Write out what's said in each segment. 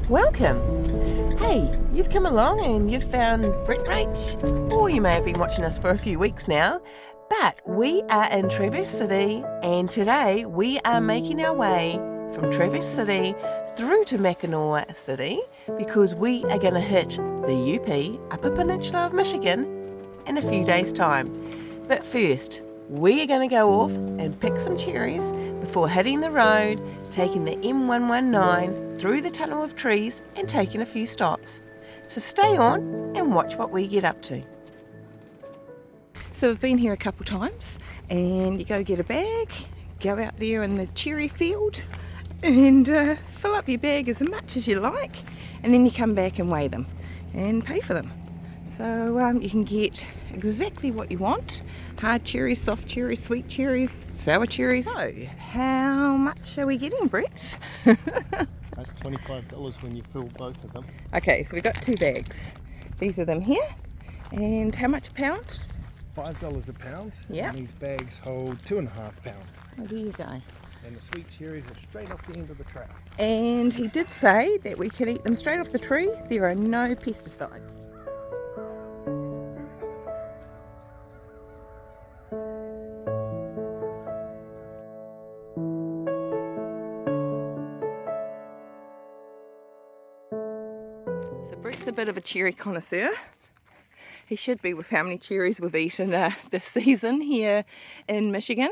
Welcome! Hey, you've come along and you've found Brett Rach, or you may have been watching us for a few weeks now, but we are in Traverse City and today we are making our way from Traverse City through to Mackinac City because we are going to hit the UP, Upper Peninsula of Michigan, in a few days' time. But first, we are going to go off and pick some cherries before hitting the road, taking the M119 through the tunnel of trees and taking a few stops. So stay on and watch what we get up to. So we've been here a couple times and you go get a bag, go out there in the cherry field and fill up your bag as much as you like, and then you come back and weigh them and pay for them. So you can get exactly what you want: hard cherries, soft cherries, sweet cherries, sour cherries. So how much are we getting, Brett? That's $25 when you fill both of them. Okay, so we've got 2 bags. These are them here. And how much a pound? $5 a pound. Yeah. And these bags hold 2.5 pounds. Oh, there you go. And the sweet cherries are straight off the end of the tree. And he did say that we can eat them straight off the tree. There are no pesticides. So Brett's a bit of a cherry connoisseur. He should be with how many cherries we've eaten this season here in Michigan,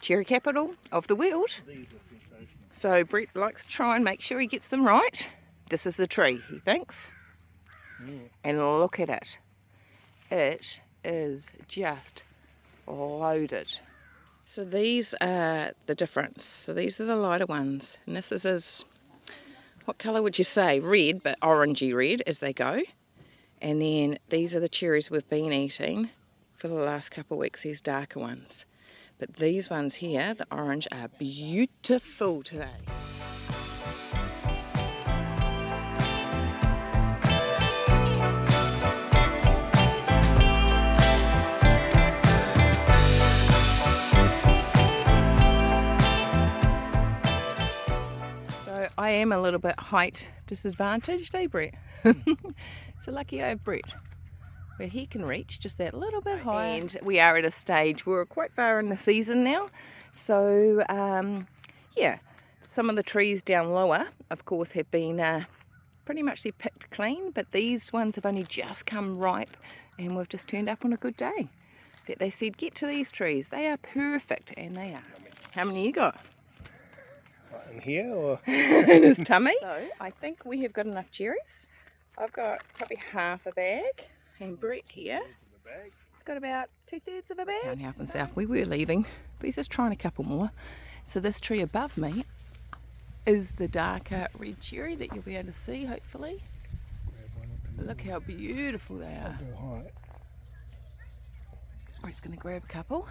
cherry capital of the world. These are sensational. So Brett likes to try and make sure he gets them right. This is the tree, he thinks. And look at it. It is just loaded. So these are the difference. So these are the lighter ones. And this is what colour would you say? Red, but orangey red as they go. And then these are the cherries we've been eating for the last couple of weeks, these darker ones. But these ones here, the orange, are beautiful today. So I am a little bit height disadvantaged, eh, Brett? So lucky I have Brett, where he can reach just that little bit higher. And we are at a stage, we're quite far in the season now, so yeah, some of the trees down lower, of course, have been pretty much picked clean, but these ones have only just come ripe, and we've just turned up on a good day. That they said, get to these trees, they are perfect, and they are. How many you got? In here or? In his tummy. So I think we have got enough cherries. I've got probably half a bag, and Brett here, he's got about 2/3 of a bag. Down South and South, we were leaving, but he's just trying a couple more. So this tree above me is the darker red cherry that you'll be able to see, hopefully. Look how beautiful they are. Brett's going to grab a couple.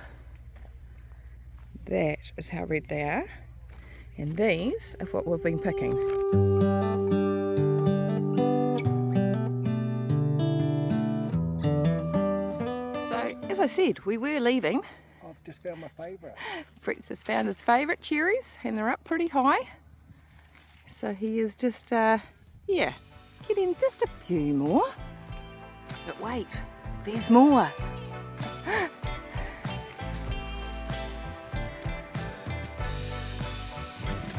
That is how red they are. And these are what we've been picking. As I said, we were leaving. I've just found my favourite. Brett's just found his favourite cherries, and they're up pretty high. So he is just, yeah, getting just a few more. But wait, there's more.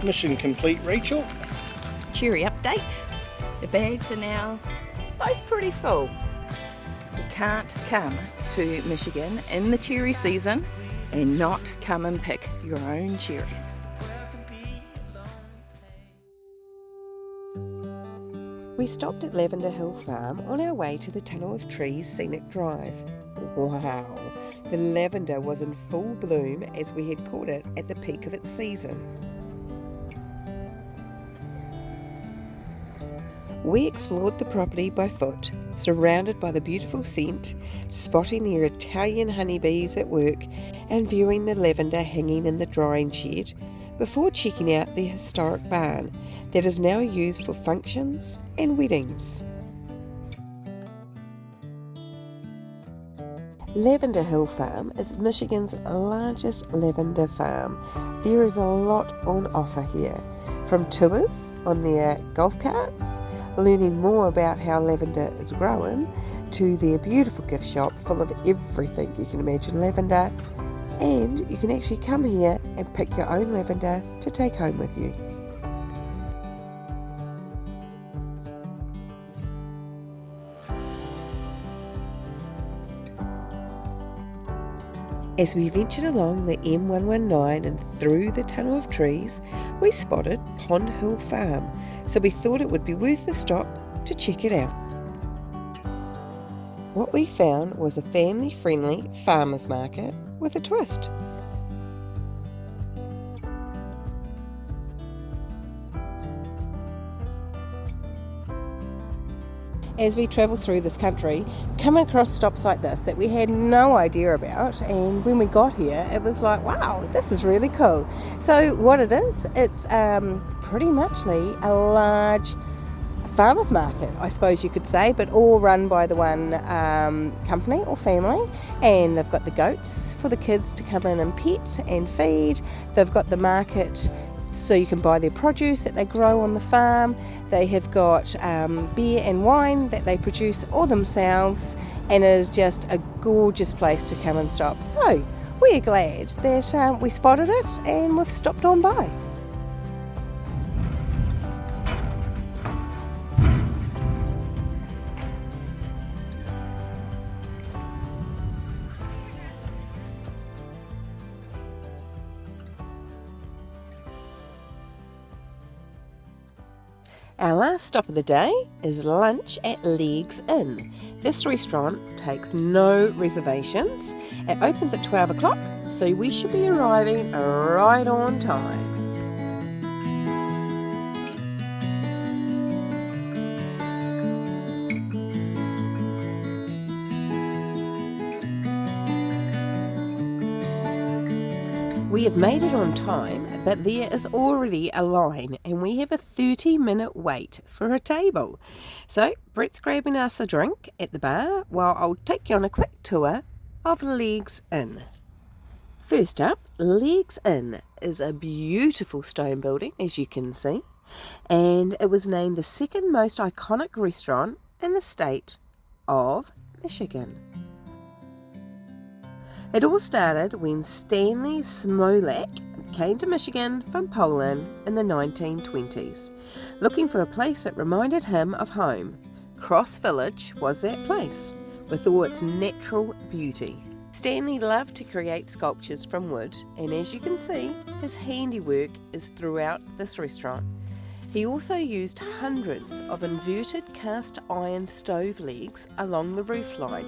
Mission complete, Rachel. Cherry update. The bags are now both pretty full. You can't come to Michigan in the cherry season and not come and pick your own cherries. We stopped at Lavender Hill Farm on our way to the Tunnel of Trees Scenic Drive. Wow, the lavender was in full bloom as we had caught it at the peak of its season. We explored the property by foot, surrounded by the beautiful scent, spotting the Italian honeybees at work and viewing the lavender hanging in the drying shed before checking out the historic barn that is now used for functions and weddings. Lavender Hill Farm is Michigan's largest lavender farm. There is a lot on offer here, from tours on their golf carts, learning more about how lavender is grown, to their beautiful gift shop full of everything you can imagine lavender, and you can actually come here and pick your own lavender to take home with you. As we ventured along the M119 and through the tunnel of trees, we spotted Pond Hill Farm, so we thought it would be worth the stop to check it out. What we found was a family-friendly farmers market with a twist. As we travel through this country, coming across stops like this that we had no idea about, and when we got here it was like, wow, this is really cool. So what it is, it's pretty muchly a large farmers market, I suppose you could say, but all run by the one company or family, and they've got the goats for the kids to come in and pet and feed. They've got the market so you can buy their produce that they grow on the farm. They have got beer and wine that they produce all themselves, and it is just a gorgeous place to come and stop. So we're glad that we spotted it and we've stopped on by. Our last stop of the day is lunch at Legs Inn. This restaurant takes no reservations. It opens at 12 o'clock, so we should be arriving right on time. We have made it on time, but there is already a line and we have a 30-minute wait for a table. So Brett's grabbing us a drink at the bar while I'll take you on a quick tour of Legs Inn. First up, Legs Inn is a beautiful stone building, as you can see, and it was named the second most iconic restaurant in the state of Michigan. It all started when Stanley Smollett came to Michigan from Poland in the 1920s, looking for a place that reminded him of home. Cross Village was that place, with all its natural beauty. Stanley loved to create sculptures from wood, and as you can see, his handiwork is throughout this restaurant. He also used hundreds of inverted cast iron stove legs along the roofline,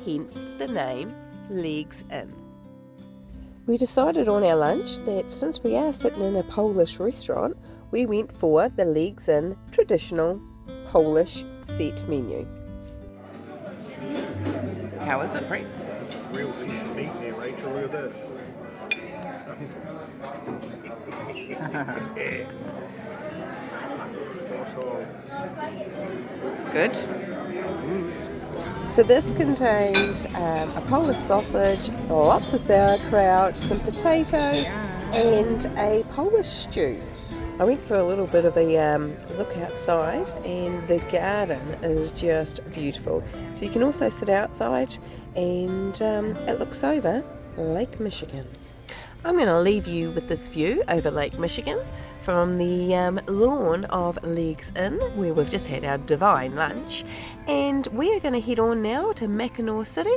hence the name Legs Inn. We decided on our lunch that since we are sitting in a Polish restaurant, we went for the Legs Inn traditional Polish set menu. How is it, Brett? It's a real piece of meat there, Rachel. Look at this. Good. So this contained a Polish sausage, lots of sauerkraut, some potato, and a Polish stew. I went for a little bit of a look outside, and the garden is just beautiful. So you can also sit outside, and it looks over Lake Michigan. I'm going to leave you with this view over Lake Michigan from the lawn of Legs Inn, where we've just had our divine lunch, and we are going to head on now to Mackinac City,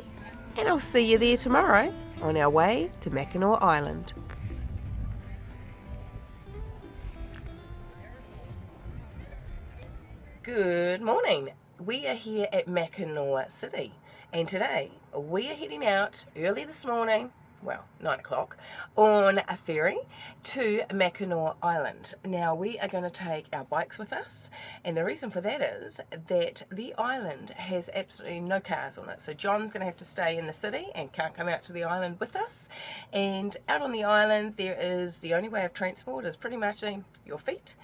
and I'll see you there tomorrow on our way to Mackinac Island. Good morning. We are here at Mackinac City, and today we are heading out early this morning well, 9 o'clock, on a ferry to Mackinac Island. Now we are going to take our bikes with us, and the reason for that is that the island has absolutely no cars on it. So John's going to have to stay in the city and can't come out to the island with us. And out on the island, there is the only way of transport is pretty much your feet,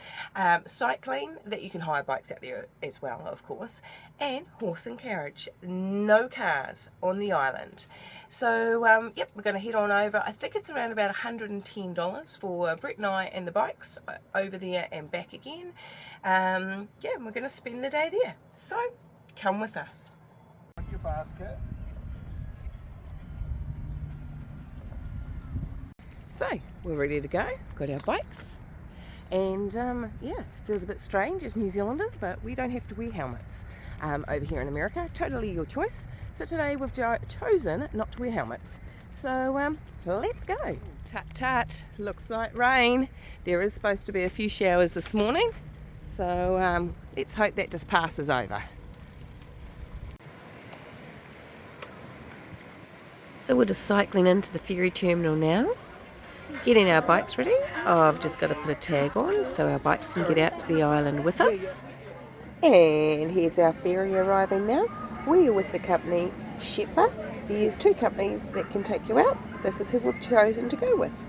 cycling, that you can hire bikes out there as well, of course, and horse and carriage. No cars on the island. So yep, we're going to head on over. I think it's around about $110 for Brett and I and the bikes over there and back again. Yeah, and we're going to spend the day there. So come with us. Your basket. So we're ready to go. Got our bikes. And yeah, feels a bit strange as New Zealanders, but we don't have to wear helmets over here in America. Totally your choice. So today we've chosen not to wear helmets. So let's go. Tut tut, looks like rain. There is supposed to be a few showers this morning. So let's hope that just passes over. So we're just cycling into the ferry terminal now. Getting our bikes ready. Oh, I've just got to put a tag on so our bikes can get out to the island with us. And here's our ferry arriving now. We are with the company Shepler. There's two companies that can take you out. This is who we've chosen to go with.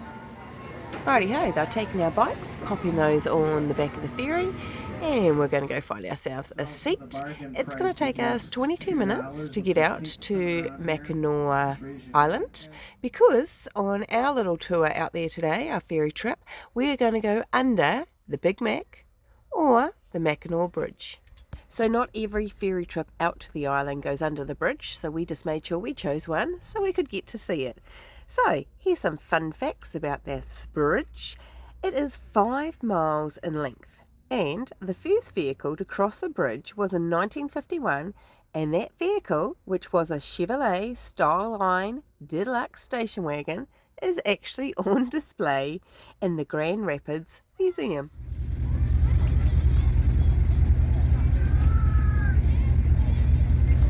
Righty ho, they're taking our bikes, popping those on the back of the ferry, and we're going to go find ourselves a seat. It's going to take us 22 minutes to get out to Mackinac Island, because on our little tour out there today, our ferry trip, we're going to go under the Big Mac or the Mackinac Bridge. So not every ferry trip out to the island goes under the bridge, so we just made sure we chose one so we could get to see it. So here's some fun facts about this bridge. It is 5 miles in length, and the first vehicle to cross a bridge was in 1951, and that vehicle, which was a Chevrolet Starline Deluxe station wagon, is actually on display in the Grand Rapids Museum.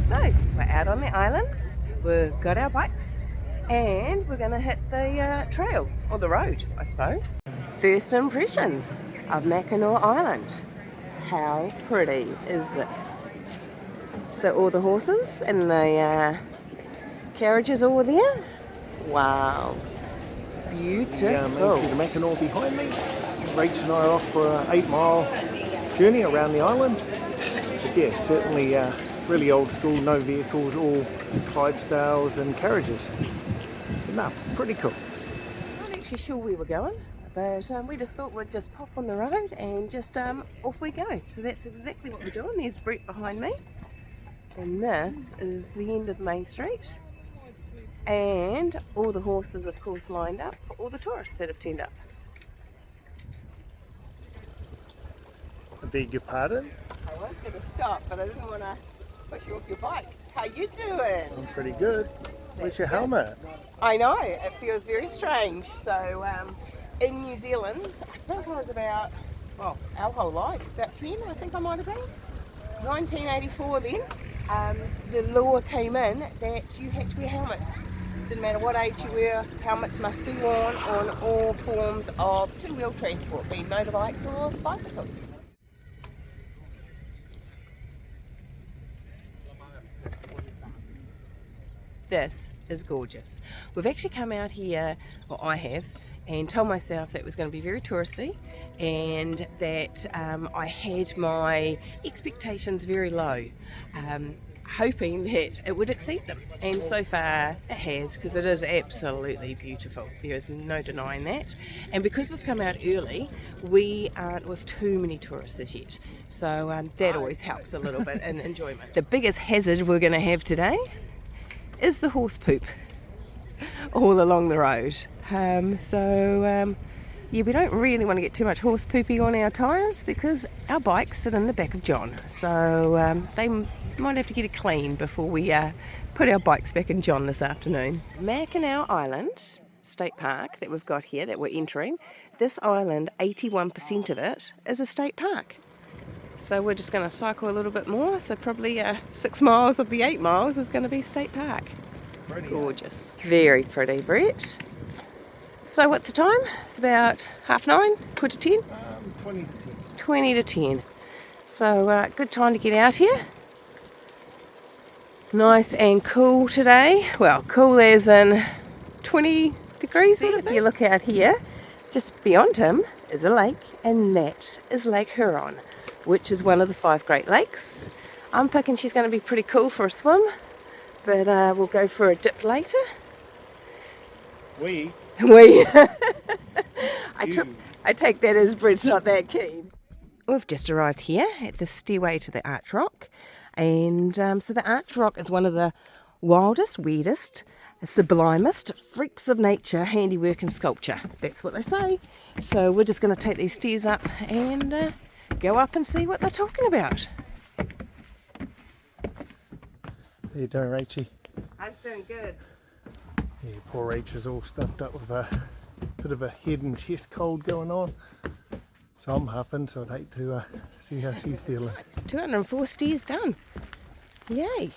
So we're out on the island, we've got our bikes, and we're going to hit the trail, or the road, I suppose. First impressions of Mackinac Island. How pretty is this? So all the horses and the carriages all there. Wow, beautiful. The Mackinac behind me. Rach and I are off for an 8-mile journey around the island. But yeah, certainly really old school, no vehicles, all Clydesdales and carriages. So no, pretty cool. I'm not actually sure where we're going, but we just thought we'd just pop on the road and just off we go. So that's exactly what we're doing. There's Brett behind me, and this is the end of Main Street, and all the horses of course lined up for all the tourists that have turned up. I beg your pardon? I was going to stop, but I didn't want to push you off your bike. How you doing? I'm pretty good. Where's your helmet? I know, it feels very strange. So in New Zealand, I think I was about, well, our whole lives, about 10 I think I might have been. 1984 then, the law came in that you had to wear helmets. Didn't matter what age you were, helmets must be worn on all forms of two-wheel transport, be motorbikes or bicycles. This is gorgeous. We've actually come out here, or I have, and told myself that it was going to be very touristy, and that I had my expectations very low, hoping that it would exceed them. And so far it has, because it is absolutely beautiful. There is no denying that. And because we've come out early, we aren't with too many tourists as yet. So that always helps a little bit in enjoyment. The biggest hazard we're going to have today is the horse poop all along the road. Yeah, we don't really want to get too much horse poopy on our tyres because our bikes sit in the back of John. So they might have to get it clean before we put our bikes back in John this afternoon. Mackinac Island State Park that we've got here that we're entering, this island, 81% of it is a state park. So we're just going to cycle a little bit more, so probably 6 miles of the 8 miles is going to be state park. Pretty. Gorgeous. Very pretty, Brett. So what's the time? It's about 9:30, 10? 20 to 10. 20 to 10. So good time to get out here. Nice and cool today. Well, cool as in 20 degrees. If you look out here, just beyond him is a lake, and that is Lake Huron, which is one of the 5 Great Lakes. I'm thinking she's going to be pretty cool for a swim, but we'll go for a dip later. We. I take that as Brett's not that keen. We've just arrived here at the stairway to the Arch Rock, and so the Arch Rock is one of the wildest, weirdest, sublimest freaks of nature, handiwork and sculpture. That's what they say. So we're just going to take these stairs up and go up and see what they're talking about. How you doing, Rachie? I'm doing good. Yeah, poor Rach is all stuffed up with a bit of a head and chest cold going on. So I'm huffing, so I'd hate to see how she's feeling. 204 stairs done. Yay.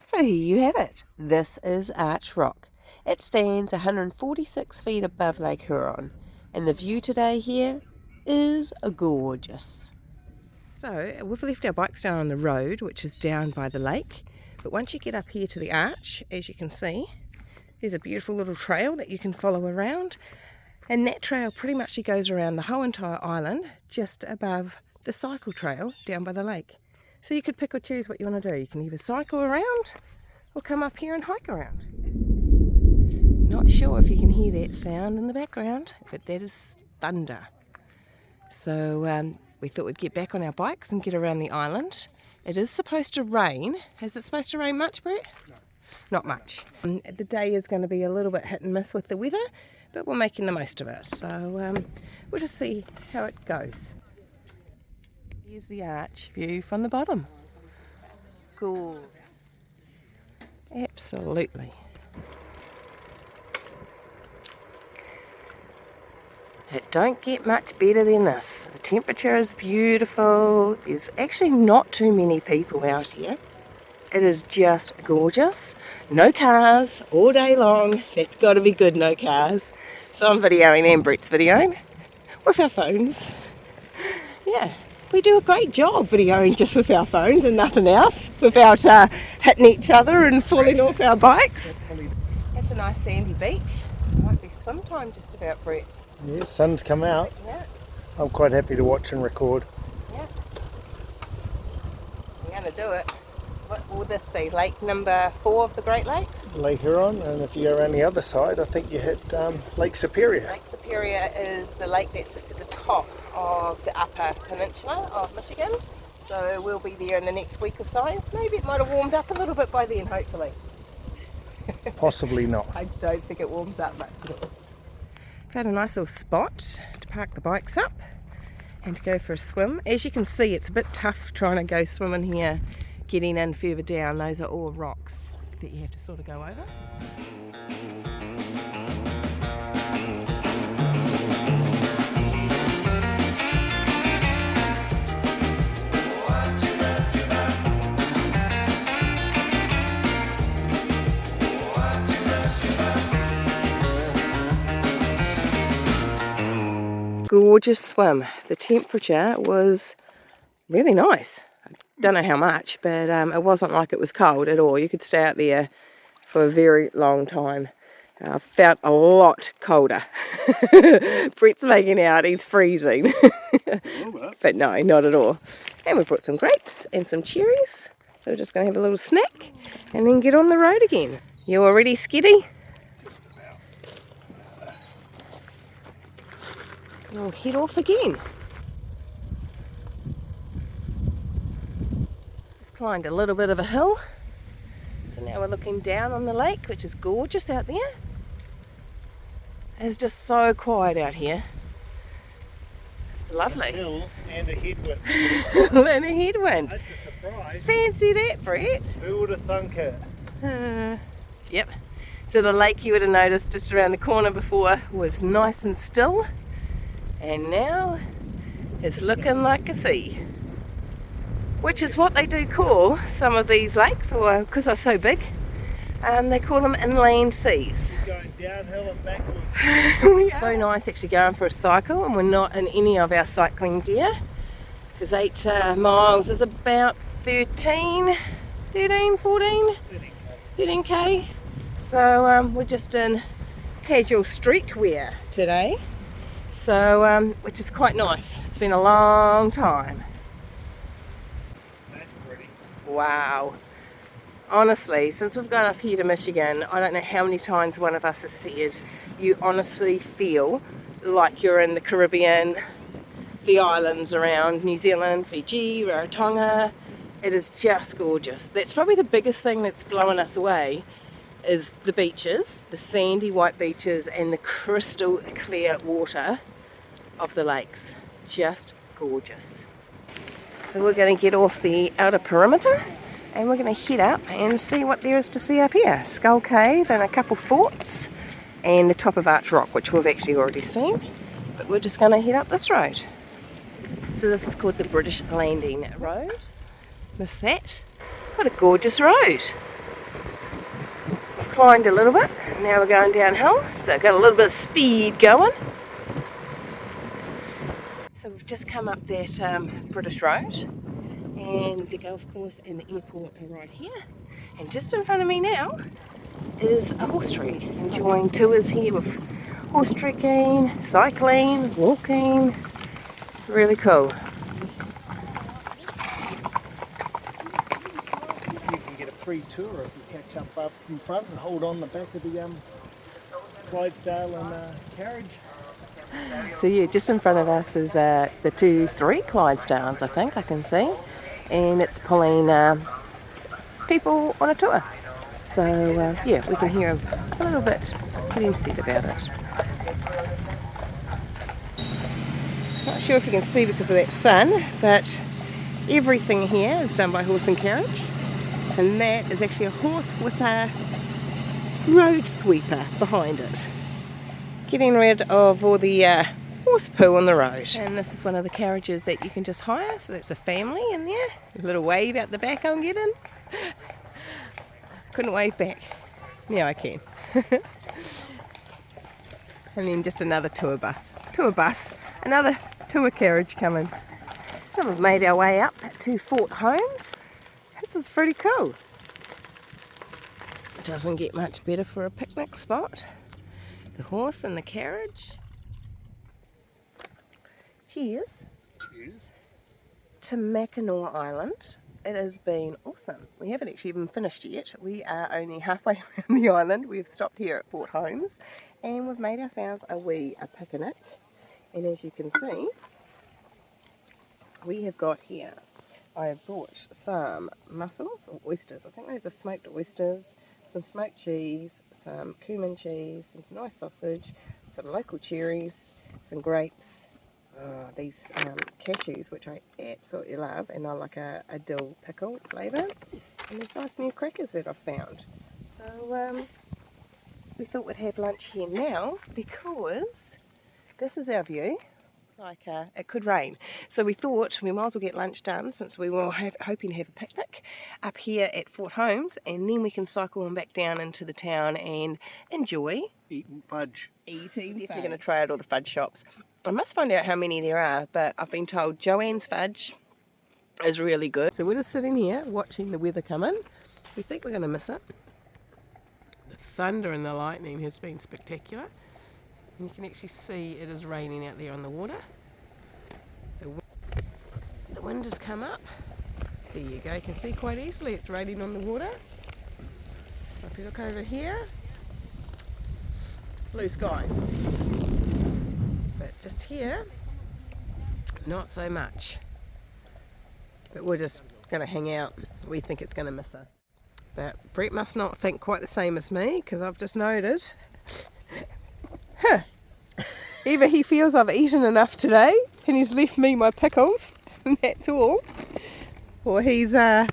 So here you have it. This is Arch Rock. It stands 146 feet above Lake Huron, and the view today here is gorgeous. So we've left our bikes down on the road, which is down by the lake, but once you get up here to the arch, as you can see, there's a beautiful little trail that you can follow around, and that trail pretty much goes around the whole entire island, just above the cycle trail down by the lake. So you could pick or choose what you want to do. You can either cycle around or come up here and hike around. Not sure if you can hear that sound in the background, but that is thunder. So we thought we'd get back on our bikes and get around the island. It is supposed to rain. Is it supposed to rain much, Brett? No. Not much. The day is going to be a little bit hit and miss with the weather, but we're making the most of it. So we'll just see how it goes. Here's the arch view from the bottom. Cool. Absolutely. It don't get much better than this. The temperature is beautiful. There's actually not too many people out here. It is just gorgeous. No cars all day long. That's got to be good, no cars. So I'm videoing and Brett's videoing with our phones. Yeah, we do a great job videoing just with our phones and nothing else, without hitting each other and falling off our bikes. It's a nice sandy beach. Might be swim time just about, Brett. Yeah, sun's come out. Yeah. I'm quite happy to watch and record. Yeah. I'm going to do it. What will this be? Lake number 4 of the Great Lakes? Lake Huron, and if you go around the other side, I think you hit Lake Superior. Lake Superior is the lake that sits at the top of the upper peninsula of Michigan. So we'll be there in the next week or so. Maybe it might have warmed up a little bit by then, hopefully. Possibly not. I don't think it warms up much at all. Found a nice little spot to park the bikes up and to go for a swim. As you can see, it's a bit tough trying to go swimming here, getting in further down. Those are all rocks that you have to sort of go over. Gorgeous swim. The temperature was really nice. I don't know how much, but it wasn't like it was cold at all. You could stay out there for a very long time. I felt a lot colder. Brett's making out he's freezing. But no, not at all. And we brought some grapes and some cherries. So we're just going to have a little snack and then get on the road again. You all ready, Skiddy? We'll head off again. Just climbed a little bit of a hill. So now we're looking down on the lake, which is gorgeous out there. It's just so quiet out here. It's lovely. A hill and a headwind. And a headwind. That's a surprise. Fancy that, Brett. Who would have thunk it? Yep. So the lake you would have noticed just around the corner before was nice and still. And now it's looking like a sea. Which is what they do call some of these lakes, or because they're so big, They call them inland seas. Going downhill and backwards. It's so nice actually going for a cycle, and we're not in any of our cycling gear, because 8 miles is about 13k. So we're just in casual streetwear today, so which is quite nice. It's been a long time. That's pretty. Wow. Honestly, since we've got up here to Michigan, I don't know how many times one of us has said, you honestly feel like you're in the Caribbean, the islands around New Zealand, Fiji, Rarotonga. It is just gorgeous. That's probably the biggest thing that's blowing us away, is the beaches, the sandy white beaches and the crystal clear water of the lakes. Just gorgeous. So we're going to get off the outer perimeter and we're going to head up and see what there is to see up here. Skull Cave and a couple forts and the top of Arch Rock, which we've actually already seen. But we're just going to head up this road. So this is called the British Landing Road. Miss that? What a gorgeous road. We've climbed a little bit. Now we're going downhill. So I've got a little bit of speed going. So we've just come up that British Road. And the golf course and the airport are right here. And just in front of me now is a horse trade. Enjoying tours here with horse trekking, cycling, walking. Really cool. You can get a free tour if you catch up in front and hold on the back of the Clydesdale and carriage. So yeah, just in front of us is the 3 Clydesdales, I think I can see. And it's pulling people on a tour. So yeah, we can hear a little bit getting said about it. Not sure if you can see because of that sun, but everything here is done by horse and carriage. And that is actually a horse with a road sweeper behind it, getting rid of all the horse poo on the road. And this is one of the carriages that you can just hire, so that's a family in there. A little wave out the back I'm getting. Couldn't wave back. Now I can. And then just another tour bus, another tour carriage coming. So we've made our way up to Fort Holmes. This is pretty cool. It doesn't get much better for a picnic spot. The horse and the carriage. Cheers. Cheers. To Mackinac Island. It has been awesome. We haven't actually even finished yet. We are only halfway around the island. We've stopped here at Fort Holmes and we've made ourselves a picnic. And as you can see, we have got here, I have brought some mussels or oysters. I think those are smoked oysters, some smoked cheese, some cumin cheese, some nice sausage, some local cherries, some grapes, these cashews, which I absolutely love, and I like a dill pickle flavour, and these nice new crackers that I've found. So we thought we'd have lunch here now because this is our view. It's like it could rain, so we thought we might as well get lunch done since we were hoping to have a picnic up here at Fort Holmes, and then we can cycle on back down into the town and enjoy Eating fudge. Definitely going to try out all the fudge shops. I must find out how many there are, but I've been told Joanne's fudge is really good. So we're just sitting here watching the weather come in. We think we're going to miss it. The thunder and the lightning has been spectacular. And you can actually see it is raining out there on the water. The wind has come up. There you go, you can see quite easily it's raining on the water. If you look over here, blue sky. But just here, not so much. But we're just going to hang out. We think it's going to miss us. But Brett must not think quite the same as me, because I've just noted, either he feels I've eaten enough today and he's left me my pickles and that's all, or he's a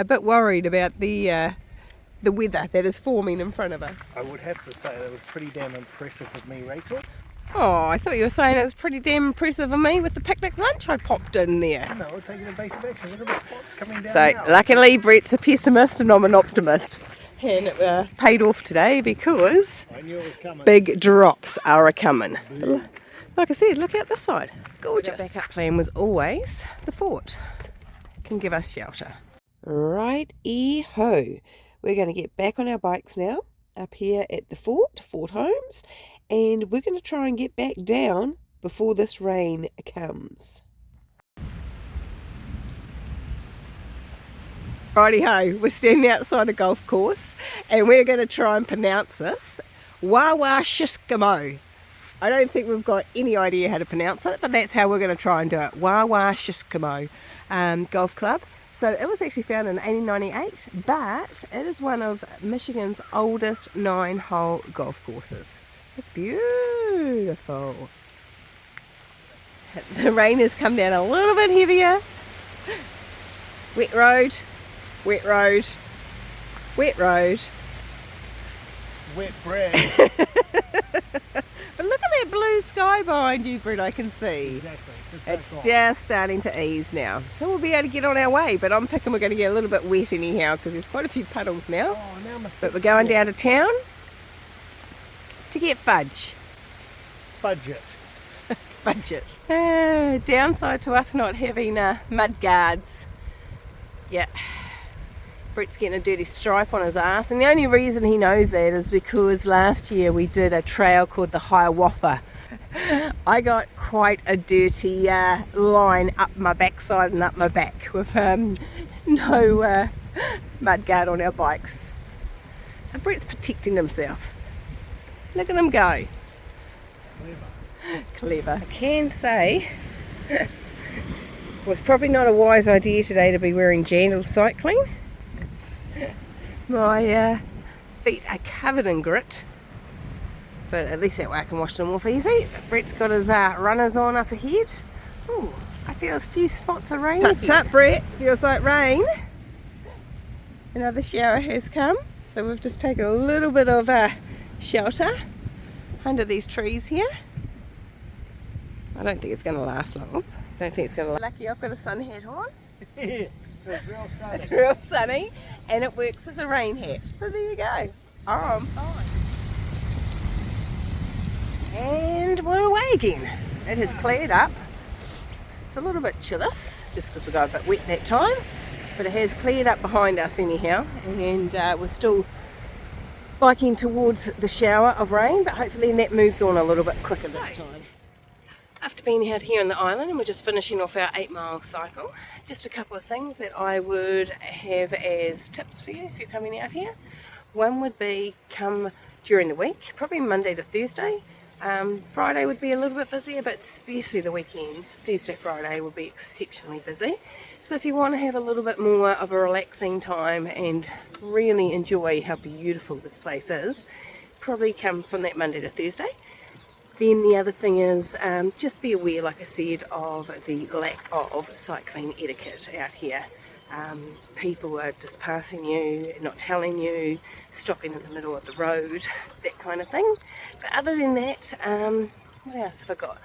bit worried about the weather that is forming in front of us. I would have to say that was pretty damn impressive of me, Rachel. Oh, I thought you were saying it was pretty damn impressive of me with the picnic lunch I popped in there. No, we're taking a base of action. Look at the spots coming down So, now. luckily Brett's a pessimist and I'm an optimist. And it paid off today because I knew it was coming. big drops are a-coming. Like I said, look out this side. Gorgeous. Our backup plan was always the fort. Can give us shelter. Right-e-ho. We're going to get back on our bikes now, up here at the Fort Holmes, and we're going to try and get back down before this rain comes. Righty-ho, we're standing outside a golf course, and we're going to try and pronounce this. Wawashiskamo. I don't think we've got any idea how to pronounce it, but that's how we're going to try and do it. Wawashiskamo Golf Club. So it was actually found in 1898, but it is one of Michigan's oldest 9-hole golf courses. It's beautiful. The rain has come down a little bit heavier. Wet road, wet road, wet road. Wet bread. But look at that blue sky behind you, Brett, I can see. Exactly. It's just starting to ease now. So we'll be able to get on our way, but I'm picking we're going to get a little bit wet anyhow because there's quite a few puddles now. Oh, now But we're going down to town to get fudge. Budget. Fudge it. Downside to us not having mud guards. Yeah. Brett's getting a dirty stripe on his ass, and the only reason he knows that is because last year we did a trail called the Hiawatha. I got quite a dirty line up my backside and up my back with no mud guard on our bikes. So Brett's protecting himself. Look at him go. Clever. I can say it was probably not a wise idea today to be wearing jandals cycling. My feet are covered in grit, but at least that way I can wash them off easy. Brett's got his runners on up ahead. Ooh, I feel a few spots of rain. Tut, Brett, feels like rain. Another shower has come, so we've just taken a little bit of shelter under these trees here. I don't think it's going to last long. Don't think it's going to last. Lucky I've got a sun hat on. It's real sunny. It's real sunny, and it works as a rain hat. So there you go. I'm fine. And we're away again. It has cleared up. It's a little bit chillis, just because we got a bit wet that time, but it has cleared up behind us anyhow, and we're still biking towards the shower of rain, but hopefully that moves on a little bit quicker this time. After being out here on the island, and we're just finishing off our 8-mile cycle, just a couple of things that I would have as tips for you if you're coming out here. One would be come during the week, probably Monday to Thursday. Friday would be a little bit busier, but especially the weekends, Thursday, Friday will be exceptionally busy. So if you want to have a little bit more of a relaxing time and really enjoy how beautiful this place is, probably come from that Monday to Thursday. Then the other thing is just be aware, like I said, of the lack of cycling etiquette out here. People are just passing you, not telling you, stopping in the middle of the road, that kind of thing. But other than that, what else have I got?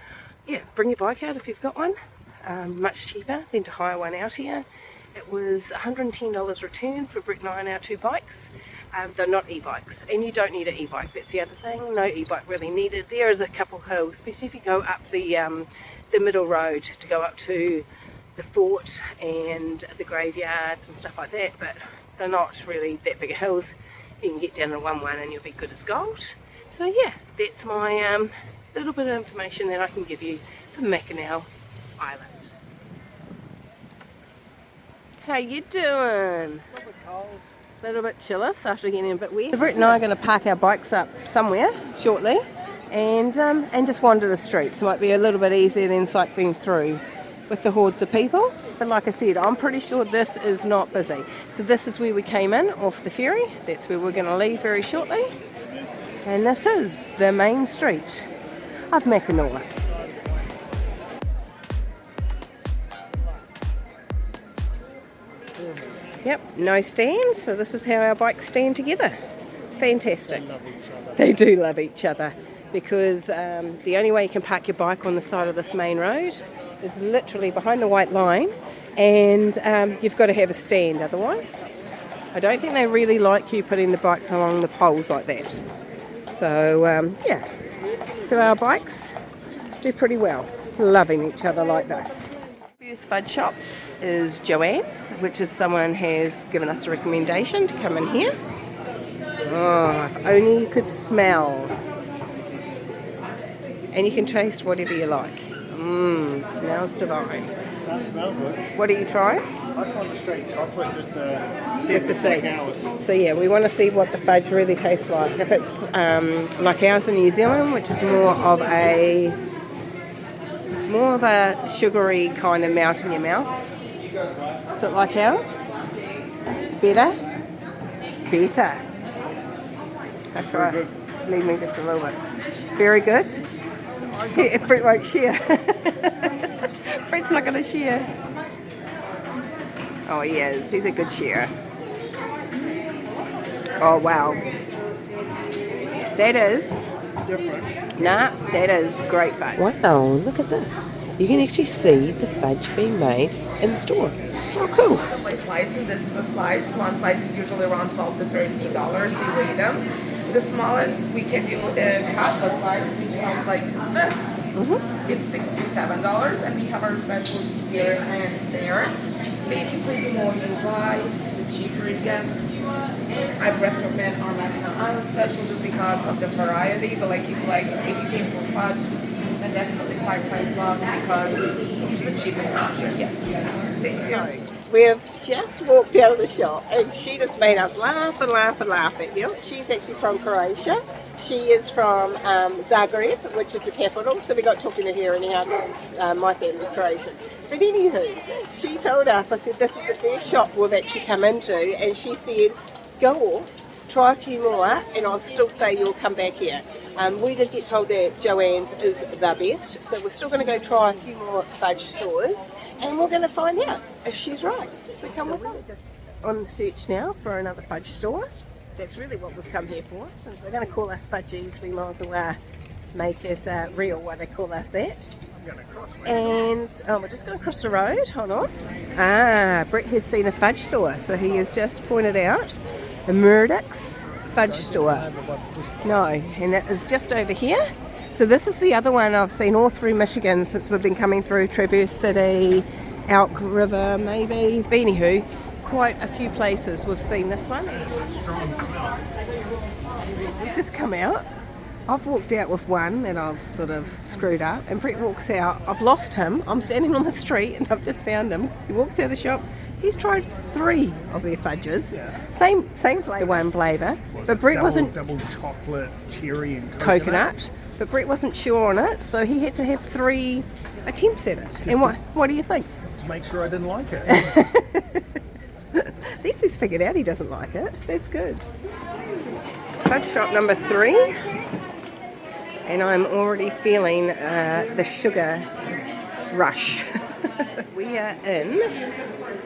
Yeah, bring your bike out if you've got one. Much cheaper than to hire one out here. It was $110 return for Brett and I on our 2 bikes. They're not e-bikes, and you don't need an e-bike. That's the other thing. No e-bike really needed. There is a couple hills, especially if you go up the middle road to go up to the fort and the graveyards and stuff like that, but they're not really that big of hills. You can get down to 1-1 and you'll be good as gold. So yeah, that's my little bit of information that I can give you for Mackinac Island. How you doing? A little bit cold. A little bit chillis after getting a bit wet. So Brett and I are going to park our bikes up somewhere shortly and just wander the streets. It might be a little bit easier than cycling through with the hordes of people. But like I said, I'm pretty sure this is not busy. So this is where we came in off the ferry. That's where we're going to leave very shortly. And this is the main street of Mackinac. Yep, no stand, so this is how our bikes stand together. Fantastic. They love each other. They do love each other, because the only way you can park your bike on the side of this main road is literally behind the white line, and you've got to have a stand otherwise. I don't think they really like you putting the bikes along the poles like that. So, yeah. So our bikes do pretty well, loving each other like this. First fudge shop is Joanne's, which is someone has given us a recommendation to come in here. Oh, if only you could smell. And you can taste whatever you like. Smells divine. That smells good. What are you trying? I just want the straight chocolate just to see. Ours. So yeah, we want to see what the fudge really tastes like. If it's like ours in New Zealand, which is more of a sugary kind of melt in your mouth. Is it like ours? Better. That's right. Leave me just a little bit. Very good. Yeah, Brett won't share. Brett's not going to share. Oh, he is. He's a good sharer. Oh, wow. That is Different. Nah, that is great fudge. Wow, look at this. You can actually see the fudge being made in the store. How cool. Slices. This is a slice. One slice is usually around $12 to $13. We weigh them. The smallest we can do is half a slice, which comes like this. It's $6 to $7, and we have our specials here and there. Basically, the more you buy, the cheaper it gets. I recommend our Mackinac Island special just because of the variety. But if you came for fudge, then definitely 5 size logs because it's the cheapest option. Yeah. We have just walked out of the shop and she just made us laugh at you. She's actually from Croatia. She is from Zagreb, which is the capital. So we got talking to her anyhow because my family's Croatian. But anywho, she told us, I said, this is the first shop we've actually come into, and she said, go off, try a few more, and I'll still say you'll come back here. We did get told that Joanne's is the best, so we're still going to go try a few more fudge stores, and we're going to find out if she's right. So come with us. We're just on the search now for another fudge store. That's really what we've come here for. Since they're going to call us fudgies, we might as well make it real what they call us at. And we're just going to cross the road. Hold on. Brett has seen a fudge store, so he has just pointed out the Murdoch's fudge store. No, and that is just over here. So this is the other one I've seen all through Michigan since we've been coming through Traverse City, Elk River, maybe. Anywho, quite a few places we've seen this one. Strong smell. We've just come out. I've walked out with one that I've sort of screwed up, and Brett walks out. I've lost him. I'm standing on the street and I've just found him. He walks out of the shop. He's tried 3 of their fudges. Yeah. Same flavour, one flavour. But Brett wasn't double chocolate, cherry and coconut. But Brett wasn't sure on it, so he had to have 3 attempts at it. And what do you think? To make sure I didn't like it. At least he's figured out he doesn't like it. That's good. Fudge shop number 3. And I'm already feeling the sugar rush. We are in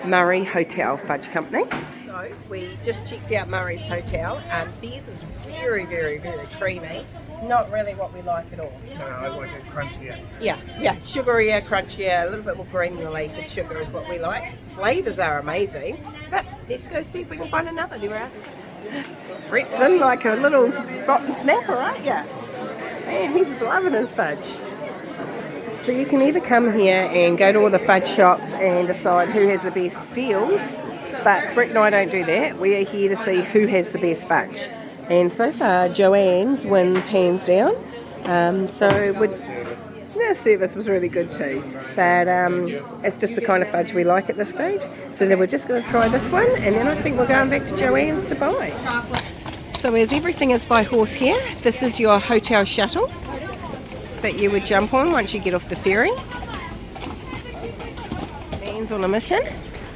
Murray Hotel Fudge Company. So we just checked out Murray's Hotel. Theirs is very, very, very creamy. Not really what we like at all. No, I like it crunchier. Yeah, sugarier, crunchier, a little bit more granulated sugar is what we like. Flavours are amazing. But let's go see if we can find another. They were asking. Brett's in like a little rotten snapper, aren't you? Man, he's loving his fudge. So you can either come here and go to all the fudge shops and decide who has the best deals, but Brett and I don't do that. We are here to see who has the best fudge. And so far, Joanne's wins hands down. The service was really good too. But it's just the kind of fudge we like at this stage. So then we're just going to try this one, and then I think we're going back to Joanne's to buy. So as everything is by horse here, this is your hotel shuttle that you would jump on once you get off the ferry. Man's on a mission.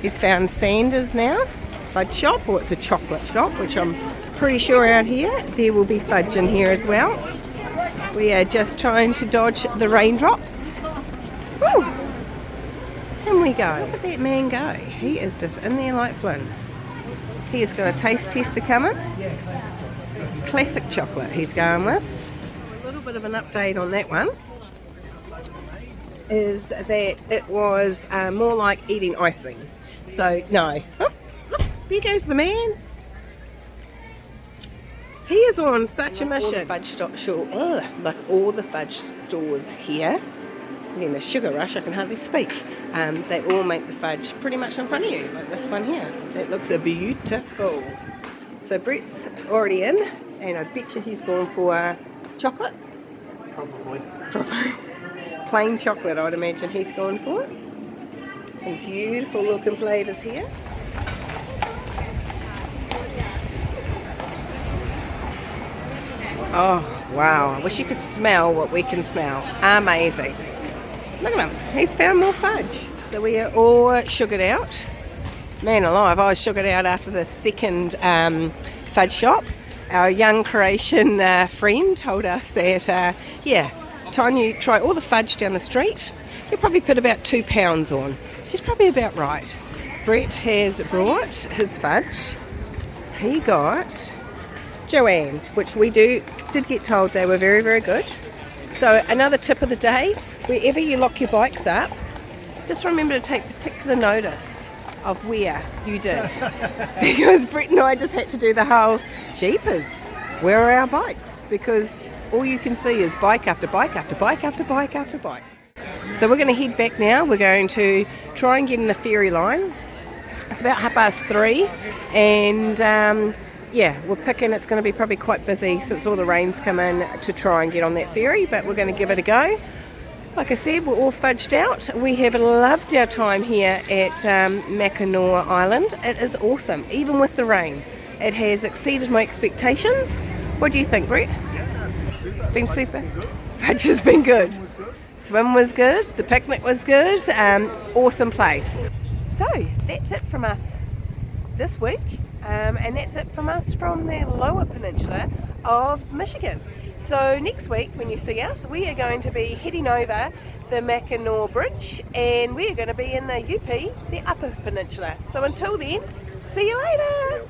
He's found Sanders now, fudge shop, or it's a chocolate shop, which I'm pretty sure out here there will be fudge in here as well. We are just trying to dodge the raindrops. Woo! In we go. Look at that man go. He is just in there like Flynn. He has got a taste tester coming. Classic chocolate he's going with. A little bit of an update on that one is that it was more like eating icing. So no, There goes the man. He is on such a mission. Like all the fudge stores here, in the Sugar Rush, I can hardly speak. They all make the fudge pretty much in front of you, like this one here. That looks beautiful. So Brett's already in, and I bet you he's gone for chocolate. Probably. Plain chocolate, I would imagine he's gone for. Some beautiful looking flavours here. Oh, wow. I wish you could smell what we can smell. Amazing. Look at him. He's found more fudge. So we are all sugared out. Man alive, I was sugared out after the second fudge shop. Our young Croatian friend told us that, time you try all the fudge down the street, you'll probably put about £2 on. She's probably about right. Brett has brought his fudge. He got Joanne's, which we did get told they were very, very good. So another tip of the day, wherever you lock your bikes up, just remember to take particular notice of where you did. Because Brett and I just had to do the whole, jeepers, where are our bikes? Because all you can see is bike after bike after bike after bike after bike. So we're going to head back now. We're going to try and get in the ferry line. It's about 3:30 and we're picking, it's going to be probably quite busy since all the rain's come in to try and get on that ferry, but we're going to give it a go. Like I said, we're all fudged out. We have loved our time here at Mackinac Island. It is awesome, even with the rain. It has exceeded my expectations. What do you think, Brett? Been super? Fudge has been good. Swim was good, the picnic was good, awesome place. So that's it from us this week, and that's it from us from the lower peninsula of Michigan. So next week when you see us, we are going to be heading over the Mackinac Bridge, and we are going to be in the UP, the upper peninsula. So until then, see you later!